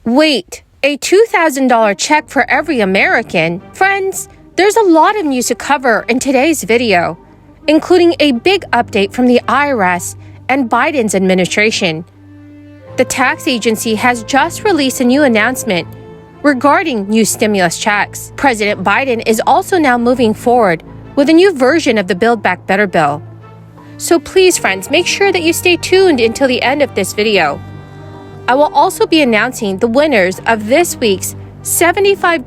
Wait, a $2,000 check for every American? Friends, there's a lot of news to cover in today's video, including a big update from the IRS and Biden's administration. The tax agency has just released a new announcement regarding new stimulus checks. President Biden is also now moving forward with a new version of the Build Back Better bill. So please, friends, make sure that you stay tuned until the end of this video. I will also be announcing the winners of this week's $75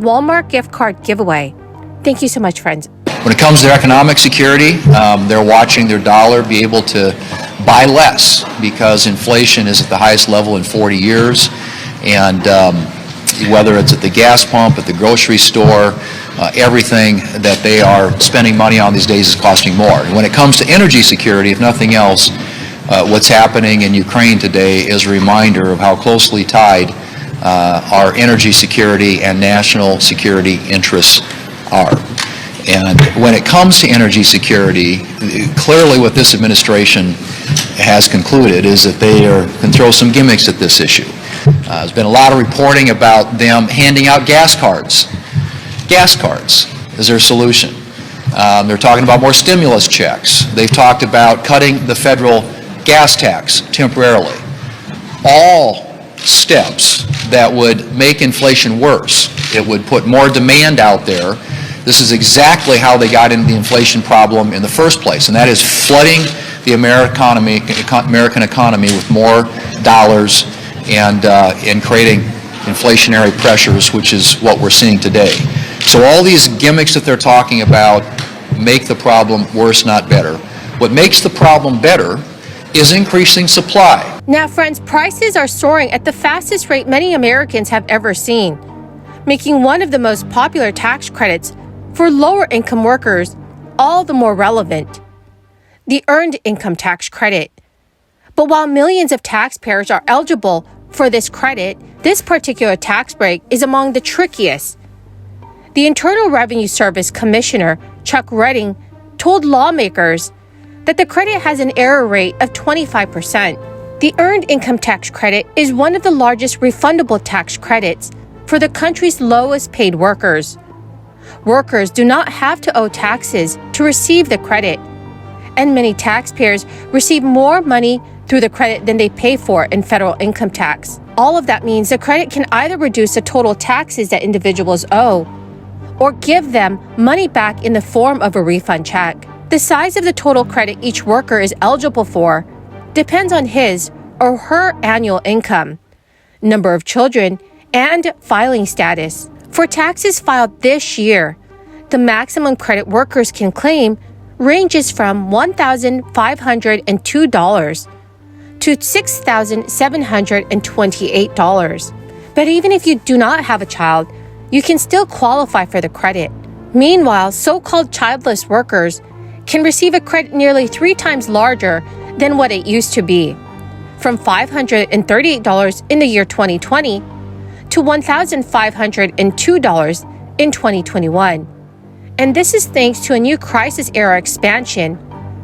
Walmart gift card giveaway. Thank you so much, friends. When it comes to economic security, they're watching their dollar be able to buy less because inflation is at the highest level in 40 years. And whether it's at the gas pump, at the grocery store, everything that they are spending money on these days is costing more. And when it comes to energy security, if nothing else, what's happening in Ukraine today is a reminder of how closely tied our energy security and national security interests are. And when it comes to energy security, clearly what this administration has concluded is that they can throw some gimmicks at this issue. There's been a lot of reporting about them handing out gas cards. Gas cards is their solution. They're talking about more stimulus checks. They've talked about cutting the federal gas tax temporarily. All steps that would make inflation worse. It would put more demand out there. This is exactly how they got into the inflation problem in the first place, and that is flooding the American economy with more dollars and creating inflationary pressures, which is what we're seeing today. So all these gimmicks that they're talking about make the problem worse, not better. What makes the problem better is increasing supply. Now, friends, prices are soaring at the fastest rate many Americans have ever seen, making one of the most popular tax credits for lower-income workers all the more relevant: the Earned Income Tax Credit. But while millions of taxpayers are eligible for this credit, this particular tax break is among the trickiest. The Internal Revenue Service Commissioner, Chuck Redding, told lawmakers that the credit has an error rate of 25%. The Earned Income Tax Credit is one of the largest refundable tax credits for the country's lowest paid workers. Workers do not have to owe taxes to receive the credit, and many taxpayers receive more money through the credit than they pay for in federal income tax. All of that means the credit can either reduce the total taxes that individuals owe or give them money back in the form of a refund check. The size of the total credit each worker is eligible for depends on his or her annual income, number of children, and filing status. For taxes filed this year, the maximum credit workers can claim ranges from $1,502 to $6,728. But even if you do not have a child, you can still qualify for the credit. Meanwhile, so-called childless workers can receive a credit nearly 3 times larger than what it used to be, from $538 in the year 2020 to $1,502 in 2021. And this is thanks to a new crisis-era expansion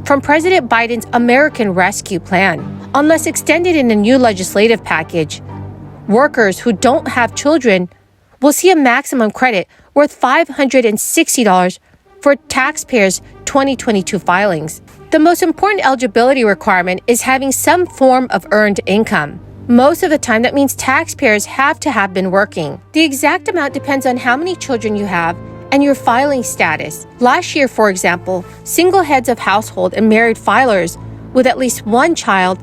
from President Biden's American Rescue Plan. Unless extended in a new legislative package, workers who don't have children will see a maximum credit worth $560 for taxpayers' 2022 filings. The most important eligibility requirement is having some form of earned income. Most of the time, that means taxpayers have to have been working. The exact amount depends on how many children you have and your filing status. Last year, for example, single heads of household and married filers with at least one child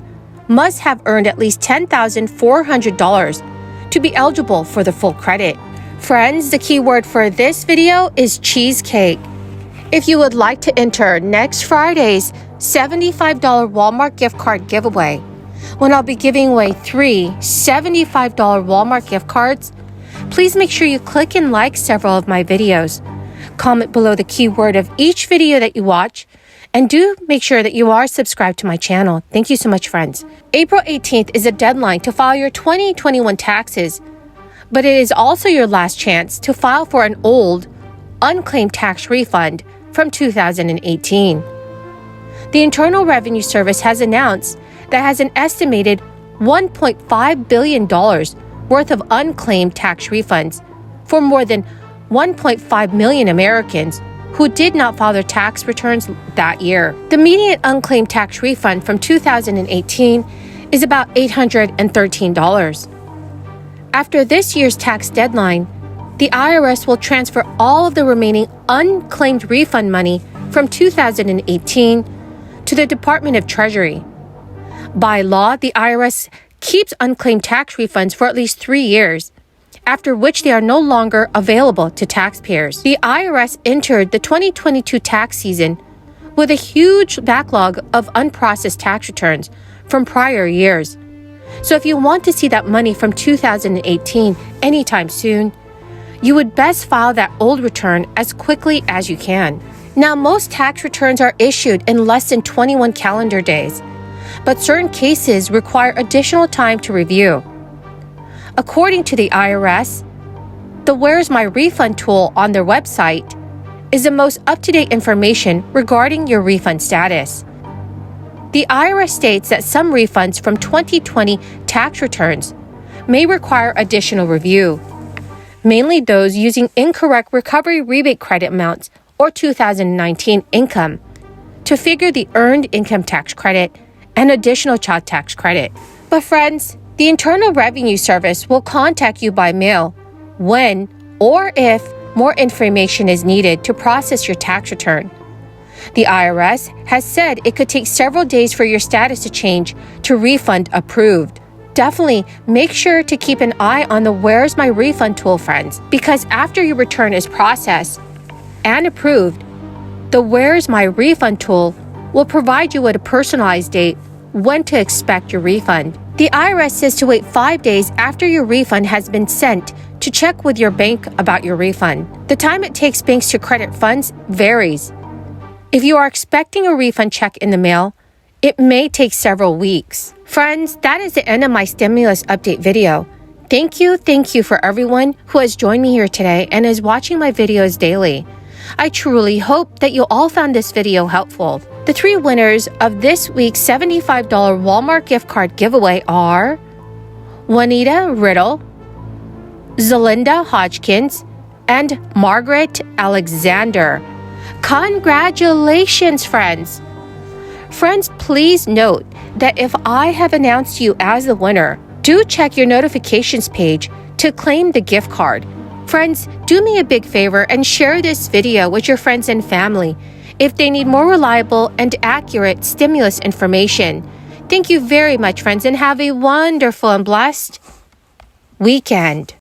must have earned at least $10,400 to be eligible for the full credit. Friends, the key word for this video is cheesecake. If you would like to enter next Friday's $75 Walmart gift card giveaway, when I'll be giving away 3 $75 Walmart gift cards, please make sure you click and like several of my videos. Comment below the keyword of each video that you watch, and do make sure that you are subscribed to my channel. Thank you so much, friends. April 18th is a deadline to file your 2021 taxes, but it is also your last chance to file for an old, unclaimed tax refund from 2018. The Internal Revenue Service has announced that has an estimated $1.5 billion worth of unclaimed tax refunds for more than 1.5 million Americans who did not file their tax returns that year. The median unclaimed tax refund from 2018 is about $813. After this year's tax deadline, the IRS will transfer all of the remaining unclaimed refund money from 2018 to the Department of Treasury. By law, the IRS keeps unclaimed tax refunds for at least 3 years, after which they are no longer available to taxpayers. The IRS entered the 2022 tax season with a huge backlog of unprocessed tax returns from prior years. So if you want to see that money from 2018 anytime soon, you would best file that old return as quickly as you can. Now, most tax returns are issued in less than 21 calendar days, but certain cases require additional time to review. According to the IRS, the Where's My Refund tool on their website is the most up-to-date information regarding your refund status. The IRS states that some refunds from 2020 tax returns may require additional review, mainly those using incorrect recovery rebate credit amounts or 2019 income to figure the earned income tax credit and additional child tax credit. But friends, the Internal Revenue Service will contact you by mail when or if more information is needed to process your tax return. The IRS has said it could take several days for your status to change to refund approved. Definitely make sure to keep an eye on the Where's My Refund tool, friends, because after your return is processed and approved, the Where's My Refund tool will provide you with a personalized date when to expect your refund. The IRS says to wait 5 days after your refund has been sent to check with your bank about your refund. The time it takes banks to credit funds varies. If you are expecting a refund check in the mail, it may take several weeks. Friends, that is the end of my stimulus update video. Thank you for everyone who has joined me here today and is watching my videos daily. I truly hope that you all found this video helpful. The 3 winners of this week's $75 Walmart gift card giveaway are Juanita Riddle, Zelinda Hodgkins, and Margaret Alexander. Congratulations, friends! Friends, please note that if I have announced you as the winner, do check your notifications page to claim the gift card. Friends, do me a big favor and share this video with your friends and family if they need more reliable and accurate stimulus information. Thank you very much, friends, and have a wonderful and blessed weekend.